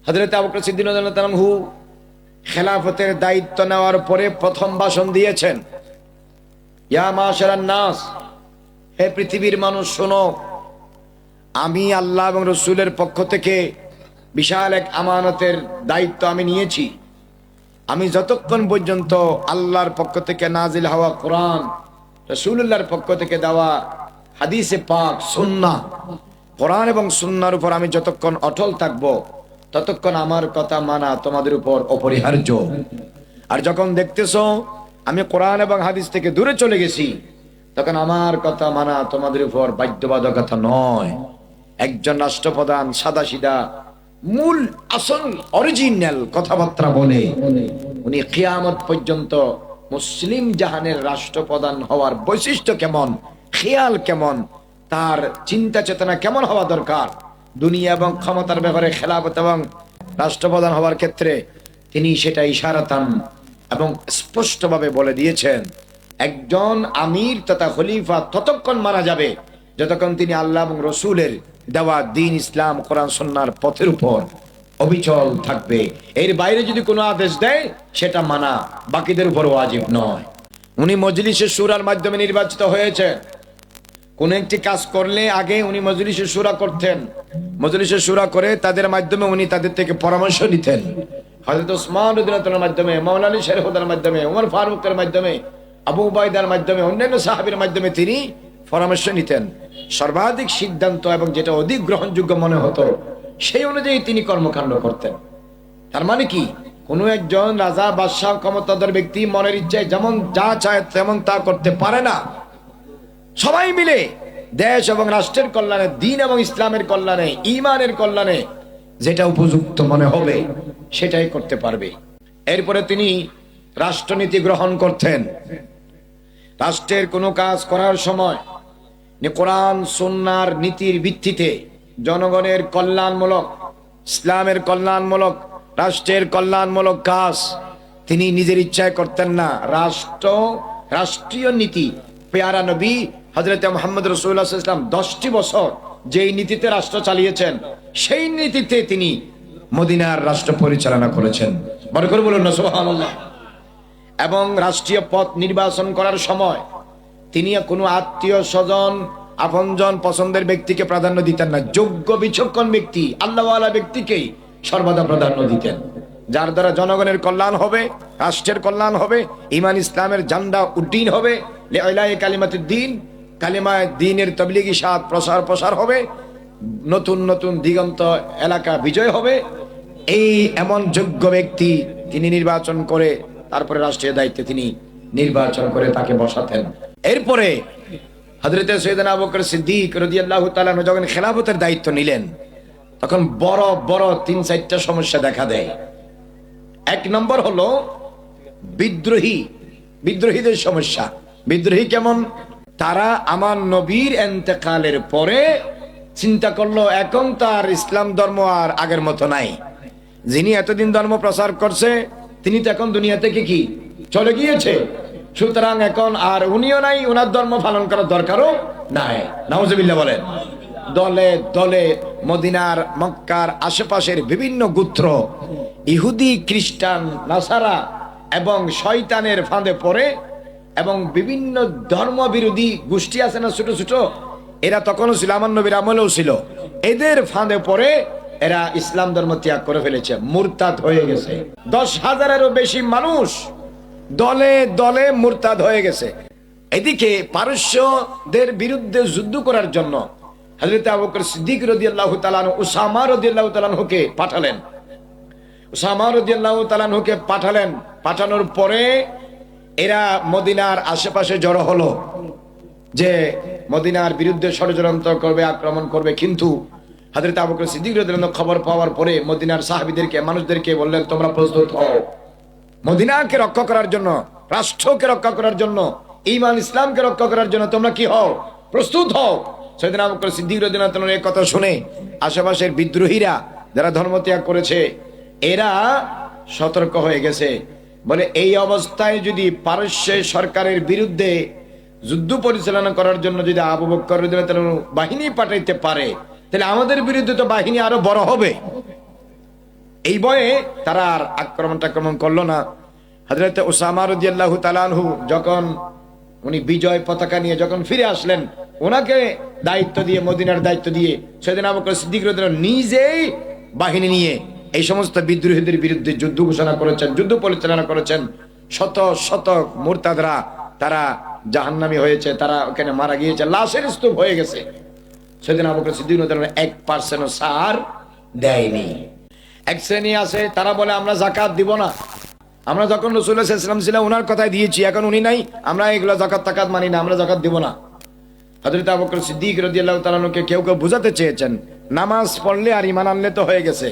হযরত আবু বকর সিদ্দিক রাদিয়াল্লাহু তাআলা আনহু খেলাফতের দায়িত্ব নেওয়ার পরে প্রথম ভাষণ দিয়েছেন, ইয়া মাশারান নাস, হে পৃথিবীর মানুষ শোনো, আমি আল্লাহ এবং রাসূলের পক্ষ থেকে বিশাল এক আমানতের দায়িত্ব আমি নিয়েছি। আমি যতক্ষণ পর্যন্ত আল্লাহর পক্ষ থেকে নাজিল হওয়া কোরআন, রাসূলুল্লাহর পক্ষ থেকে দেওয়া হাদিসে পাক, সুন্নাহ, কোরআন এবং সুন্নাহর উপর আমি যতক্ষণ অটল থাকব, ততক্ষণ আমার কথা মানা তোমাদের উপর অপরিহার্য। আর যখন দেখতেছো আমি কোরআন এবং হাদিস থেকে দূরে চলে গেছি, তখন আমার কথা মানা তোমাদের উপর বাধ্যবাধকতা নয়। একজন রাষ্ট্রপ্রধান সাদাসিধা মূল আসল অরিজিনাল কথাবার্তা বলে উনি কিয়ামত পর্যন্ত মুসলিম জাহানের রাষ্ট্রপ্রধান হওয়ার বৈশিষ্ট্য কেমন, খেয়াল কেমন, তার চিন্তা চেতনা কেমন হওয়া দরকার, দুনিয়া এবং ক্ষমতার ব্যাপারে খেলাফত এবং রাষ্ট্রপ্রধান হওয়ার ক্ষেত্রে তিনি সেটা ইশারাতান এবং স্পষ্টভাবে বলে দিয়েছেন। একজন আমির তথা খলিফা ততক্ষণ মানা যাবে যতক্ষণ তিনি আল্লাহ এবং রসুলের দেওয়া দ্বীন ইসলাম কোরআন সুন্নাহর পথের উপর অবিচল থাকবে। এর বাইরে যদি কোনো আদেশ দেয় সেটা মানা বাকিদের উপর ওয়াজিব নয়। উনি মজলিসে শুরার মাধ্যমে নির্বাচিত হয়েছে। কোন একটি কাজ করলে আগে উনি মজলিসে শুরা করতেন, মজলিসে শুরা করে তাদের মাধ্যমে উনি তাদের থেকে পরামর্শ নিতেন। হযরত ওসমান রাদিয়াল্লাহু তাআলার মাধ্যমে, মাওলানা আলী শরীফুদ্দার মাধ্যমে, ওমর ফারুকের মাধ্যমে, আবু উবাইদার মাধ্যমে, অন্যান্য সাহাবীর মাধ্যমে তিনি পরামর্শ নিতেন। সর্বাধিক সিদ্ধান্ত এবং যেটা অধিক গ্রহণযোগ্য মনে হতো সেই অনুযায়ী তিনি কর্মকাণ্ড করতেন। তার মানে কি, কোন একজন রাজা বাদশাহ ক্ষমতাধর ব্যক্তি মনের ইচ্ছায় যেমন যা চায় তেমন তা করতে পারে না। সবাই মিলে দেশ এবং রাষ্ট্রের কল্যাণে, দ্বীন এবং ইসলামের কল্যাণে, ঈমানের কল্যাণে যেটা উপযুক্ত মনে হবে সেটাই করতে পারবে। এরপরে তিনি রাষ্ট্রনীতি গ্রহণ করতেন। রাষ্ট্রের কোনো কাজ করার সময় কোরআন সুন্নাহর নীতির ভিত্তিতে জনগণের কল্যাণমূলক, ইসলামের কল্যাণমূলক, রাষ্ট্রের কল্যাণমূলক কাজ তিনি নিজের ইচ্ছায় করতেন না। রাষ্ট্রীয় নীতি পেয়ারা নবী হযরত মুহাম্মদ রাসূলুল্লাহ সাল্লাল্লাহু আলাইহি ওয়াসাল্লাম 10টি বছর যেই নীতিতে রাষ্ট্র চালিয়েছেন সেই নীতিতে তিনি মদিনার রাষ্ট্র পরিচালনা করেছেন। বড় করে বলুন না সুবহানাল্লাহ। এবং রাষ্ট্রীয় পদ নির্বাচন করার সময় তিনি কোনো আত্মীয় স্বজন, আপনজন, পছন্দের ব্যক্তিকে প্রাধান্য দিতেন না। যোগ্য বিচক্ষণ ব্যক্তি, আল্লাহওয়ালা ব্যক্তিকেই সর্বদা প্রাধান্য দিতেন, যার দ্বারা জনগণের কল্যাণ হবে, রাষ্ট্রের কল্যাণ হবে, ঈমান ইসলামের ঝান্ডা উড্ডীন হবে, লিইলাই কালিমাতুদ দ্বীন, কালিমায়ে দ্বীনের তাবলীগি সাত প্রসার হবে, নতুন নতুন দিগন্ত এলাকা বিজয় হবে। এই এমন যোগ্য ব্যক্তি তিনি নির্বাচন করে তারপরে রাষ্ট্রীয় দায়িত্বে তিনি নির্বাচন করে তাকে বসাতেন। এরপরে হযরত সাইয়েদনা আবু বকর সিদ্দিক রাদিয়াল্লাহু তাআলা আনহু যখন খেলাফতের দায়িত্ব নিলেন তখন বড় বড় 3-4টা সমস্যা দেখা দেয়। এক নম্বর হলো বিদ্রোহীদের সমস্যা। বিদ্রোহী কেমন? তারা আমার নবীর ইন্তেকালের পরে চিন্তা করলো এখন তার ইসলাম ধর্ম আর আগের মতো নাই। যিনি এতদিন ধর্ম প্রচার করছে তিনি তো এখন দুনিয়া থেকে কি চলে গিয়েছে, সুতরাং এখন আর উনিও নাই, উনার ধর্ম পালন করার দরকারও নাই। নাউজুবিল্লাহ বলেন। দলে দলে মদিনার, মক্কার আশেপাশের বিভিন্ন গোত্র, ইহুদি, খ্রিস্টান, নাসারা এবং শয়তানের ফাঁদে পড়ে এবং বিভিন্ন ধর্ম বিরোধী গোষ্ঠী আছে না ছোট ছোট, এরা তখনও ছিল, আমার নবীর আমলেও ছিল, এদের ফাঁদে পড়ে এরা ইসলাম ধর্ম ত্যাগ করে ফেলেছে, মুরতাদ হয়ে গেছে। 10,000-এরও বেশি মানুষ দলে দলে মুরতাদ হয়ে গেছে। এদিকে পারস্যদের বিরুদ্ধে যুদ্ধ করার জন্য হযরত আবু বকর সিদ্দিক রাদিয়াল্লাহু তাআলা আনহু উসামা রাদিয়াল্লাহু তাআলা আনহুকে পাঠালেন। উসামা রাদিয়াল্লাহু তাআলা আনহুকে পাঠালেন। পাঠানোর পরে এরা মদিনার আশেপাশে জড়ো হলো যে মদিনার বিরুদ্ধে ষড়যন্ত্র করবে, আক্রমণ করবে। কিন্তু হযরত আবু বকর সিদ্দিক রাদিয়াল্লাহু আনহু খবর পাওয়ার পরে মদিনার সাহাবীদেরকে, মানুষদেরকে বললেন, তোমরা প্রস্তুত হও মদিনাকে রক্ষা করার জন্য, রাষ্ট্রকে রক্ষা করার জন্য, ঈমান ইসলামকে রক্ষা করার জন্য তোমরা কি হও, প্রস্তুত হও। সাইয়েদনা আবু বকর সিদ্দিক রাদিয়াল্লাহু তাআলা এই কথা শুনে আশেপাশের বিদ্রোহীরা যারা ধর্মত্যাগ করেছে এরা সতর্ক হয়ে গেছে। বলে এই অবস্থায় যদি পারস্য সরকারের বিরুদ্ধে যুদ্ধ পরিচালনা করার জন্য যদি আবু বকর রাদিয়াল্লাহু তাআলা বাহিনী পাঠাইতে পারে তাহলে আমাদের বিরুদ্ধে তো বাহিনী আরো বড় হবে। এই ভয়ে তারা আর আক্রমণ করলো না। হযরত উসামা রাদিয়াল্লাহু তাআলা আনহু যখন উনি বিজয় পতাকা নিয়ে যখন ফিরে আসলেন, ওনাকে দায়িত্ব দিয়ে, মদিনার দায়িত্ব দিয়ে সেদিন আবু বকর সিদ্দিক রাদিয়াল্লাহু তাআলা নিজেই বাহিনী নিয়ে এই সমস্ত বিদ্রোহীদের বিরুদ্ধে যুদ্ধ ঘোষণা করেছেন, যুদ্ধ পরিচালনা করেছেন। শত শত মুরতাদরা তারা জাহান্নামী হয়েছে, তারা ওখানে মারা গিয়েছে, লাশের স্তূপ হয়ে গেছে। সেদিন আবু বকর সিদ্দিক রাদিয়াল্লাহু তাআলা 1% সার দেয়নি। এক শ্রেণী আছে তারা বলে আমরা যাকাত দিব না, আমরা যখন রাসূলুল্লাহ সাল্লাল্লাহু আলাইহি ওয়াসাল্লাম ছিলেন ওনার কথাই দিয়েছি, এখন উনি নাই, আমরা এগুলো যাকাত তাকাত মানি না, আমরা যাকাত দিব না। হযরত আবু বকর সিদ্দিক রাদিয়াল্লাহু তাআলা কে কেউ কেউ বুঝাতে চেয়েছেন নামাজ পড়লে আর ঈমান আনলে তো হয়ে গেছে,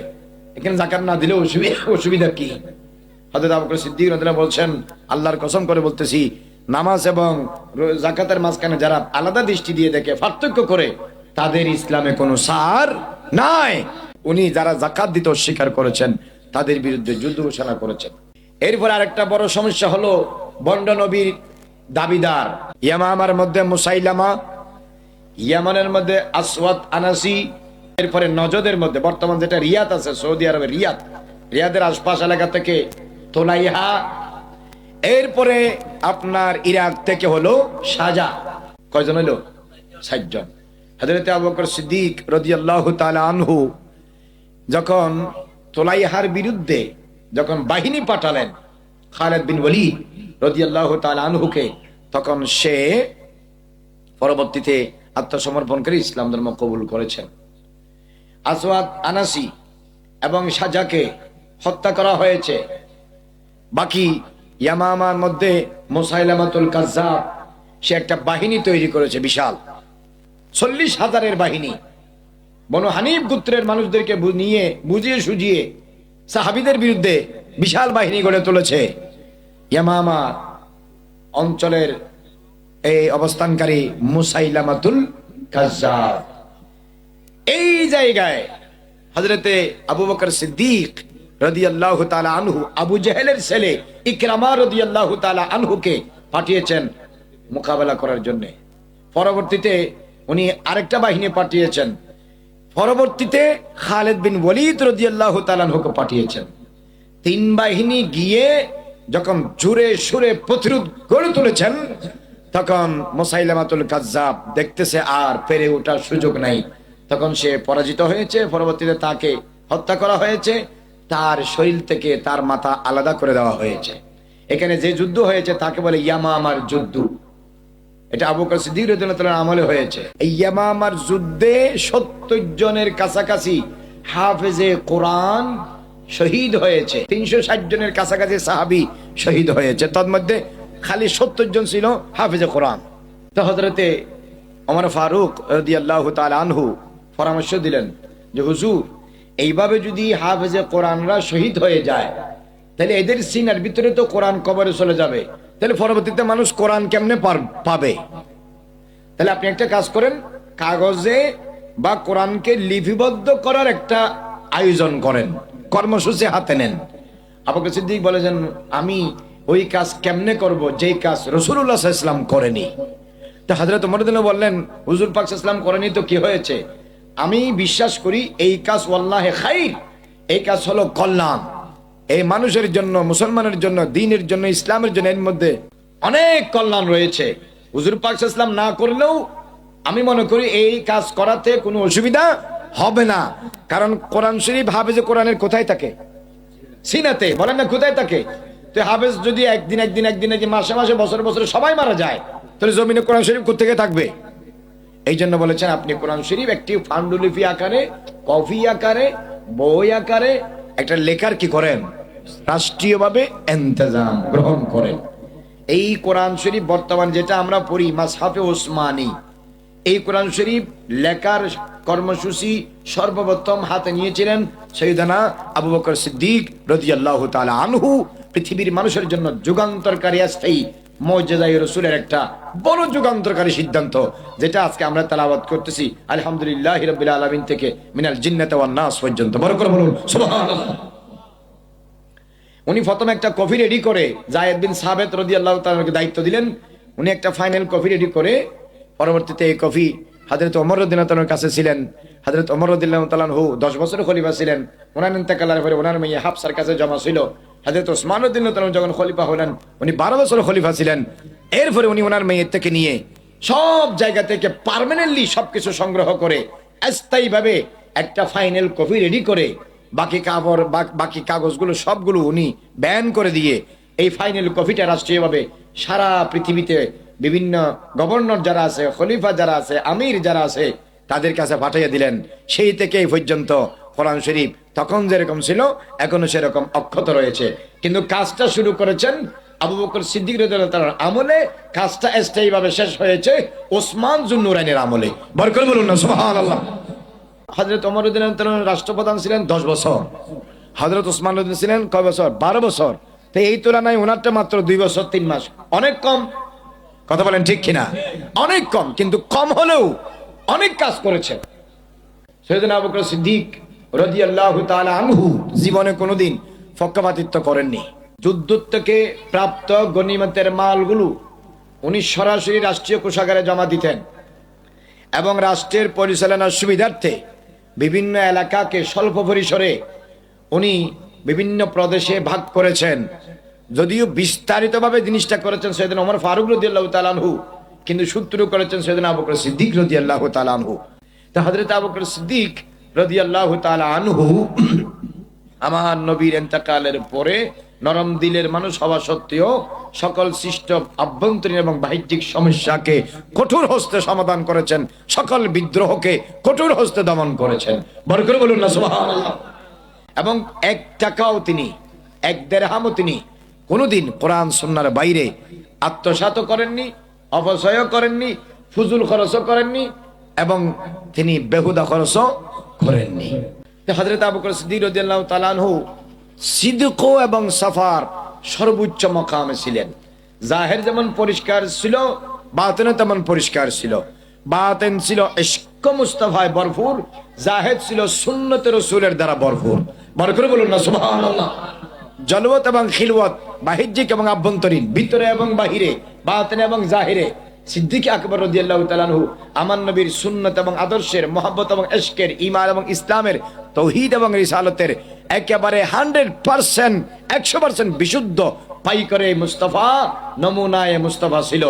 এখানে যাকাত না দিলে অসুবিধা কি? হযরত আবু বকর সিদ্দিক রাদিয়াল্লাহু বলছেন, আল্লাহর কসম করে বলতেছি, নামাজ এবং যাকাতের মাঝখানে যারা আলাদা দৃষ্টি দিয়ে দেখে, পার্থক্য করে, তাদের ইসলামে কোনো সার নাই। উনি যারা যাকাত দিতে অস্বীকার করেছেন তাদের বিরুদ্ধে যুদ্ধ ঘোষণা করেছেন। এরপর আরেকটা বড় সমস্যা হলো বন্ড নবীর দাবিদার ইয়ামামার মধ্যে মুসাইলামা, ইয়ামানের মধ্যে আসওয়াদ আনাসি, এরপরে নজদের মধ্যে বর্তমান যেটা রিয়াদ আছে সৌদি আরবের রিয়াদের আশপাশ এলাকা থেকে তোলাইহা, এরপরে আপনার ইরাক থেকে হলো সাজা। কয়জন হলো? 60 জন। হযরত আবু বকর সিদ্দিক রাদিয়াল্লাহু তাআলা আনহু যখন তোলাইহার বিরুদ্ধে যখন বাহিনী পাঠালেন খালিদ বিন ওয়ালিদ রাদিয়াল্লাহু তাআলা আনহুকে, তখন সে পরবর্তীতে আত্মসমর্পণ করে ইসলাম ধর্ম কবুল করেছেন। আসওয়াদ আনাসি এবং সাজাকে হত্যা করা হয়েছে। বাকি ইয়ামামার মধ্যে মুসাইলামাতুল কাজ্জাব, সে একটা বাহিনী তৈরি করেছে বিশাল, 40,000-এর বাহিনী। বনু হানিফ গোত্রের মানুষদেরকে নিয়ে বুঝিয়ে সুজিয়ে সাহাবীদের বিরুদ্ধে বিশাল বাহিনী গড়ে তুলেছে। ইয়ামামা অঞ্চলের এই অবস্থানকারী মুসাইলামাতুল কাজ্জাব, এই জায়গায় হযরতে আবু বকর সিদ্দিক রাদিয়াল্লাহু তাআলা আনহু আবু জেহেলের ছেলে ইকরামা রাদিয়াল্লাহু তাআলা আনহুকে পাঠিয়েছেন মোকাবেলা করার জন্য। পরবর্তীতে উনি আরেকটা বাহিনী পাঠিয়েছেন। পরবর্তীতে খালিদ বিন ওয়ালিদ রাদিয়াল্লাহু তাআলা আনহুকে পাঠিয়েছেন। 3 বাহিনী গিয়ে যখন জোরে সুরে প্রতিরোধ গড়ে তুলেছেন, তখন মুসাইলামাতুল কাজ্জাব দেখতেছে আর পেরে ওঠার সুযোগ নাই, তখন সে পরাজিত হয়েছে। পরবর্তীতে তাকে হত্যা করা হয়েছে, তার শরীর থেকে তার মাথা আলাদা করে দেওয়া হয়েছে। এখানে যে যুদ্ধ হয়েছে তাকে বলে ইয়ামামার যুদ্ধ। এটা আবু বকর সিদ্দিক রাদিয়াল্লাহু তাআলার আমলে হয়েছে। এই ইয়ামামার যুদ্ধে 70 জনের কাছাকাছি হাফেজে কোরআন শহীদ হয়েছে, 360 জনের কাছাকাছি সাহাবী শহীদ হয়েছে, তার মধ্যে খালি 70 জন ছিল হাফেজে কোরআন। তো হযরতে ওমর ফারুক রাদিয়াল্লাহু তাআলা আনহু পরামর্শ দিলেন যে হুজুর, এইভাবে যদি হাফেজে কোরআনরা শহীদ হয়ে যায়, তাহলে এদের সিনার ভিতরে তো কোরআন কবরে চলে যাবে, তাহলে পরবর্তীতে মানুষ কোরআন কেমনে পাবে? তাহলে আপনি একটা কাজ করেন, কাগজে বা কোরআনকে লিপিবদ্ধ করার একটা আয়োজন করেন, কর্মসূচি হাতে নেন। আবু বকর সিদ্দিক বলেছেন, আমি ওই কাজ কেমনে করব যেই কাজ রাসূলুল্লাহ সাল্লাল্লাহু আলাইহি ওয়াসাল্লাম করেনি। তো হযরত ওমর রাদিয়াল্লাহু বললেন, হুজুর পাক সাল্লাল্লাহু আলাইহি ওয়াসাল্লাম করেনি তো কি হয়েছে? আমি বিশ্বাস করি এই কাজ ওয়াল্লাহি খাইর, এই কাজ হলো কল্যাণ, এই মানুষের জন্য, মুসলমানের জন্য, দ্বীনের জন্য, ইসলামের জন্য এর মধ্যে অনেক কল্যাণ রয়েছে। হুজুর পাক সাল্লাল্লাহু আলাইহি ওয়াসাল্লাম না করলেও আমি মনে করি এই কাজ করাতে কোনো অসুবিধা হবে না। কারণ কোরআন শরীফ হাফেজে কোরআনের কোথায় থাকে? সিনাতে। বলেন না কোথায় থাকে? তো হাফেজ যদি একদিন মাসে মাসে বছরে বছরে সবাই মারা যায়, তাহলে জমিনে কোরআন শরীফ কোত্থেকে থাকবে? এই জন্য বলেছেন আপনি কোরআন শরীফ একটি পান্ডুলিপি আকারে, কপি আকারে, বই আকারে একটা লেখার কি করেন, রাষ্ট্রীয়ভাবে ইন্তজাম গ্রহণ করেন। এই কোরআন শরীফ বর্তমান যেটা আমরা পড়ি মাসহাফে ওসমানী, এই কোরআন শরীফ লেখার কর্মসূচি সর্বপ্রথম হাতে নিয়েছিলেন সাইয়েদনা আবু বকর সিদ্দিক রাদিয়াল্লাহু তাআলা আনহু। পৃথিবীর মানুষের জন্য যুগান্তরকারী স্থায়ী মুজিজায়ে রাসূলের একটা বড় যুগান্তরকারী সিদ্ধান্ত, যেটা আজকে আমরা তেলাওয়াত করতেছি আলহামদুলিল্লাহি রাব্বিল আলামিন থেকে মিনাল জিন্নাতি ওয়ান নাস পর্যন্ত। বড় করে বলুন সুবহানাল্লাহ। উনি প্রথমে একটা কপি রেডি করে যায়েদ বিন সাবিত রাদিয়াল্লাহু তাআলাকে দায়িত্ব দিলেন। উনি একটা ফাইনাল কপি রেডি করে পরবর্তীতে এই কপি হযরত ওমর রাদিয়াল্লাহু তাআলার কাছে ছিলেন। হযরত ওমর রাদিয়াল্লাহু তাআলা আনহু 10 বছর খলিফা ছিলেন। ওনার ইন্তেকালের পরে ওনার মেয়ে হাফসার কাছে জমা ছিল। হযরত ওসমান রাদিয়াল্লাহু তাআলা যখন খলিফা হলেন, উনি 12 বছর খলিফা ছিলেন। এরপরে উনি ওনার মেয়ের থেকে নিয়ে সব জায়গা থেকে পার্মানেন্টলি সবকিছু সংগ্রহ করে স্থায়ীভাবে একটা ফাইনাল কপি রেডি করে বাকি কাগজগুলো সবগুলো উনি ব্যান করে দিয়ে এই ফাইনাল কপিটা রাষ্ট্রীয়ভাবে সারা পৃথিবীতে বিভিন্ন গভর্নর যারা আছে, খলিফা যারা আছে, আমির যারা আছে তাদের কাছে পাঠিয়ে দিলেন। সেই থেকে এই পর্যন্ত কোরআন শরীফ তখন যেরকম ছিল এখনো সেরকম অক্ষত রয়েছে। কিন্তু কাজটা শুরু করেছেন আবু বকর সিদ্দিক রাদিয়াল্লাহু তাআলার আমলে, কাজটা স্থায়ীভাবে শেষ হয়েছে ওসমান যুন্নুরাইনের আমলে। বরকত বলুন না সুবহানাল্লাহ। হযরত ওমর রাদিয়াল্লাহু তাআলা রাষ্ট্রপ্রধান ছিলেন 10 বছর, হযরত ওসমান রাদিয়াল্লাহু ছিলেন কয় বছর? 12 বছর। তো এই তুলনায় ওনারটা মাত্র 2 বছর 3 মাস, অনেক কম। কথা বলেন ঠিক কিনা? অনেক কম, কিন্তু কম হলেও অনেক কাজ করেছেন। সাইয়েদনা আবু বকর সিদ্দিক রাদিয়াল্লাহু তাআলা আনহু জীবনে কোনোদিন পক্ষপাতিত্ব করেননি। যুদ্ধ থেকে প্রাপ্ত গনিমতের মালগুলো উনি সরাসরি রাষ্ট্রীয় কোষাগারে জমা দিতেন এবং রাষ্ট্রের পরিচালনার সুবিধার্থে বিভিন্ন এলাকাকে স্বল্প পরিসরে উনি বিভিন্ন প্রদেশে ভাগ করেছেন। যদিও বিস্তারিতভাবে জিনিসটা করেছেন সাইয়েদনা ওমর ফারুক রাদিয়াল্লাহু তাআলা আনহু, কিন্তু সূত্র করেছেন সাইয়েদনা আবু বকর সিদ্দিক রাদিয়াল্লাহু তাআলা আনহু। তো হযরত আবু বকর সিদ্দিক রাদিয়াল্লাহু তাআলা আনহু আমার নবীর ইন্তেকালের পরে নরম দিলের মানুষ হওয়া সত্ত্বেও সকল সৃষ্ট আভ্যন্তরীণ এবং বাহ্যিক সমস্যাকে কঠোর হস্তে সমাধান করেছেন, সকল বিদ্রোহকে কঠোর হস্তে দমন করেছেন। বরকত বলুন না সুবহানাল্লাহ। এবং 1 টাকাও তিনি, 1 দিরহামও তিনি কোনোদিন কোরআন সুন্নাহর বাইরে আত্মসাৎ করেননি, অপচয় করেননি, ফুজুল খরচও করেননি এবং তিনি বেহুদা খরচও করেননি। হযরত আবু বকর সিদ্দিক রাদিয়াল্লাহু তাআলা আনহু সিদক এবং সাফার সর্বোচ্চ মাকামে ছিলেন। জাহের যেমন পরিষ্কার ছিল, বাতিন তেমন পরিষ্কার ছিল। বাতিন ছিল ইশক মুস্তাফায় ভরপুর, জাহেদ ছিল সুন্নতে রাসূলের দ্বারা ভরপুর। বরকত বলুন না সুবহানাল্লাহ। জলওয়াত এবং খিলওয়াত, বাহ্যিক এবং আভ্যন্তরীণ, ভিতরে এবং বাহিরে, বাতিন এবং জাহিরে সিদ্দিক আকবর রাদিয়াল্লাহু তাআলা আনহু আমার নবীর সুন্নাত এবং আদর্শের, মহব্বত এবং ইশকের, ঈমান এবং ইসলামের, তাওহীদ এবং রিসালাতের একেবারে 100% 100% বিশুদ্ধ পাই করে মুস্তাফা, নমুনায়ে মুস্তাফা ছিল।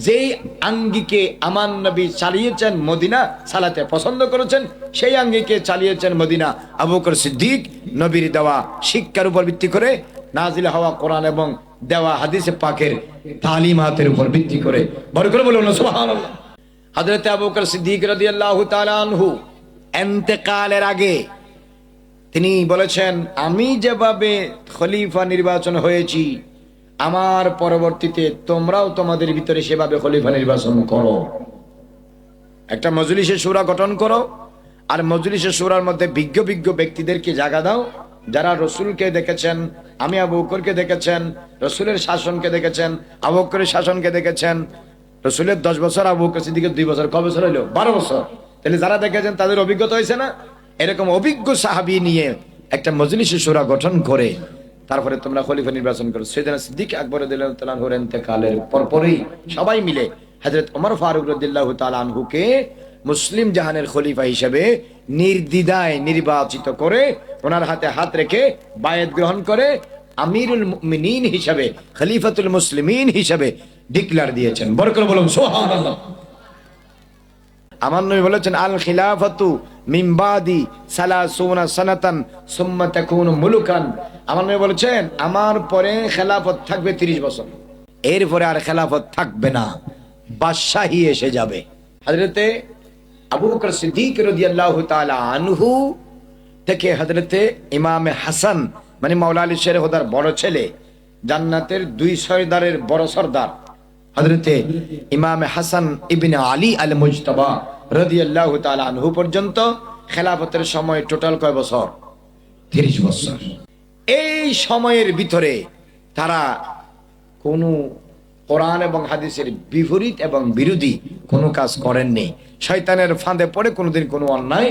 যেই আঙ্গিকে আমার নবী চালিয়েছেন মদিনা, সালাতে পছন্দ করেছেন, সেই আঙ্গিকে চালিয়েছেন মদিনা। আবু বকর সিদ্দিক নবীর দেওয়া শিক্ষার উপর ভিত্তি করে, নাজিল হওয়া কোরআন এবং দেওয়া হাদিসে পাকের তালিমাতের উপর ভিত্তি করে। বরকত বলুন না সুবহানাল্লাহ। হযরত আবু বকর সিদ্দিক রাদিয়াল্লাহু তাআলা আনহু ইন্তেকালের আগে তিনি বলেছেন, আমি যেভাবে খলিফা নির্বাচন হয়েছি, আমার পরবর্তীতে তোমরাও তোমাদের ভিতরে সেভাবে খলিফা নির্বাচন করো। একটা মজলিসে শুরা গঠন করো, আর মজলিসে শুরার মধ্যে বিজ্ঞ ব্যক্তিদেরকে জায়গা দাও, যারা রসুলকে দেখেছেন, আমি আবু বকরকে দেখেছেন, রসুলের শাসনকে দেখেছেন, আবু বকরের শাসনকে দেখেছেন। রসুলের 10 বছর, আবু বকর সিদ্দিকের 2 বছর, কয় বছর হইলো? 12 বছর। তাহলে যারা দেখেছেন তাদের অভিজ্ঞতা হয়েছে না? এরকম অভিজ্ঞ সাহাবী নিয়ে একটা মজলিসে শুরা গঠন করে তারপরে তোমরা খলিফা নির্বাচন করো। সাইয়েদনা সিদ্দিক আকবর রাদিয়াল্লাহু তাআলা আনহুর ইন্তেকালের পরপরই সবাই মিলে হযরত ওমর ফারুক রাদিয়াল্লাহু তাআলা আনহুকে মুসলিম জাহানের খলিফা হিসেবে নির্দ্বিধায় নির্বাচিত করে ওনার হাতে হাত রেখে বায়াত গ্রহণ করে আমিরুল মুমিনিন হিসেবে, খলিফাতুল মুসলিমিন হিসেবে ডিক্লেয়ার দিয়েছেন। বরকত বলুন সুবহানাল্লাহ। আমার নবী বলেছেন, আল খিলাফাতু মিন বাদি 30 সানাতান সুম্মা তাকুনু মুলুকান। আমার নবী বলেছেন, আমার পরে খেলাফত থাকবে 30 বছর, এরপরে আর খেলাফত থাকবে না, বাদশাহী এসে যাবে। হযরতে আবু বকর সিদ্দিক রাদিয়াল্লাহু তাআলা আনহু থেকে হযরতে ইমামে হাসান মানে মাওলা আলী শের খোদার বড় ছেলে, জান্নাতের 2 সরদারের বড় সরদার হযরতে ইমামে হাসান ইবনে আলী আল মুজতাবা রাদিয়াল্লাহু তাআলা আনহু পর্যন্ত খেলাফতের সময় টোটাল কয় বছর? 30 বছর। এই সময়ের ভিতরে তারা কোনো কোরআন এবং হাদিসের বিপরীত এবং বিরোধী কোনো কাজ করেননি, শয়তানের ফাঁদে পড়ে কোনোদিন কোনো অন্যায়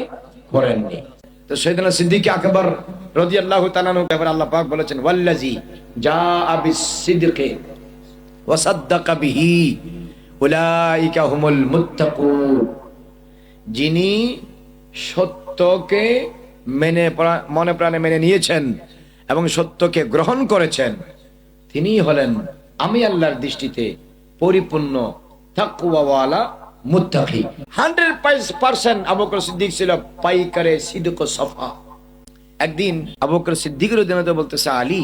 করেননি। তো সাইয়েদনা সিদ্দিক আকবর রাদিয়াল্লাহু তাআলা আনহু ব্যাপারে আল্লাহ পাক বলেছেন, ওয়াল্লাযী জাআ বিস-সিদকি ওয়া সাদ্দাকা বিহি উলাইকা হুমুল মুত্তাকুন। যিনি সত্যকে মনে প্রাণে মেনে নিয়েছেন এবং সত্যকে গ্রহণ করেছেন, তিনি হলেন আমি আল্লাহর দৃষ্টিতে পরিপূর্ণ তাকওয়াওয়ালা মুত্তাকি। 100% আবু বকর সিদ্দিক ছিল পাইকারে সিদক ও সফা। একদিন আবু বকর সিদ্দিক রাদিয়াল্লাহু আনহু বলতেছে, আলী,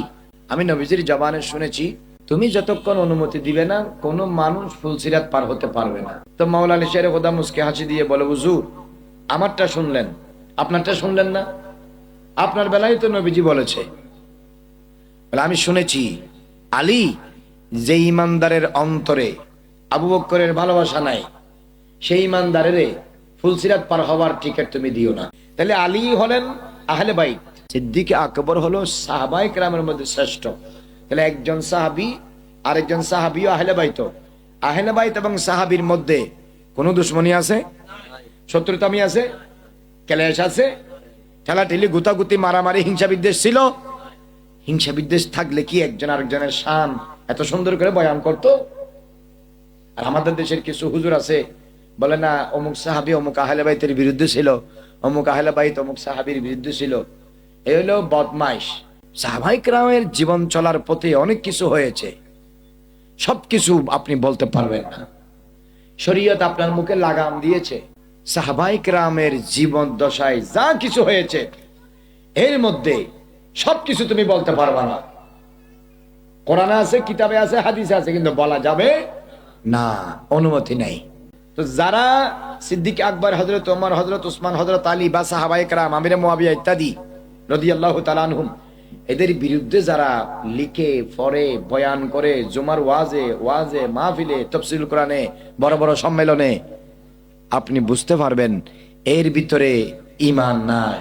আমি নবীজির জবানে শুনেছি তুমি যতক্ষণ অনুমতি দিবে না কোন মানুষ ফুলসিরাত পার হতে পারবে না। তো মাওলানা আলী শেরে খোদা মুস্কে হাসি দিয়ে বলে, হুজুর আমারটা শুনলেন, আপনারটা শুনলেন না? আপনার বেলায় তো নবীজি বলেছে। বলে, আমি শুনেছি আলী, যে ইমানদারের অন্তরে আবু বকরের ভালোবাসা নাই, সেই ইমানদারের ফুলসিরাত পার হওয়ার টিকিট তুমি দিও না। তাহলে আলী হলেন আহলে বাইত, সিদ্দিক আকবর হলো সাহাবায়ে কেরামের মধ্যে শ্রেষ্ঠ। তাহলে একজন সাহাবী আরেকজন সাহাবীও আহলে বাইত। আহলে বাইত এবং সাহাবীর মধ্যে কোনো দুশ্মনী আছে? শত্রুতামি আছে? ক্লেশ আছে? ঠেলাঠেলি, গুতাগুতি, মারামারি, হিংসা বিদ্বেষ ছিল? হিংসা বিদ্বেষ থাকলে কি একজন আরেকজনের শান এত সুন্দর করে বয়ান করতো? আর আমাদের দেশের কিছু হুজুর আছে, বলে না অমুক সাহাবী অমুক আহলে বাইতের বিরুদ্ধে ছিল, অমুক আহলে বাইত অমুক সাহাবীর বিরুদ্ধে ছিল। এই হলো বদমাইশ। সাহাবায়ে কেরামের জীবন চলার পথে অনেক কিছু হয়েছে, সবকিছু আপনি বলতে পারবেন না। শরীয়ত আপনার মুখে লাগাম দিয়েছে। সাহাবায়ে কেরামের জীবন দশায় যা কিছু হয়েছে এর মধ্যে সবকিছু তুমি বলতে পারবা না। কোরআনে আছে, কিতাবে আছে, হাদিসে আছে, কিন্তু বলা যাবে না, অনুমতি নাই। তো যারা সিদ্দিক আকবর, হযরত ওমর, হযরত উসমান, হযরত আলী বা সাহাবায়ে কেরাম, আমিরে মুয়াবিয়া ইত্যাদি রাদিয়াল্লাহু তাআলা আনহুম, এদের বিরুদ্ধে যারা লিখে পড়ে বয়ান করে জুমার ওয়াজে মাহফিলে, তাফসীরুল কোরআনে, বড় বড় সম্মেলনে, আপনি বুঝতে পারবেন এর ভিতরে ঈমান নাই।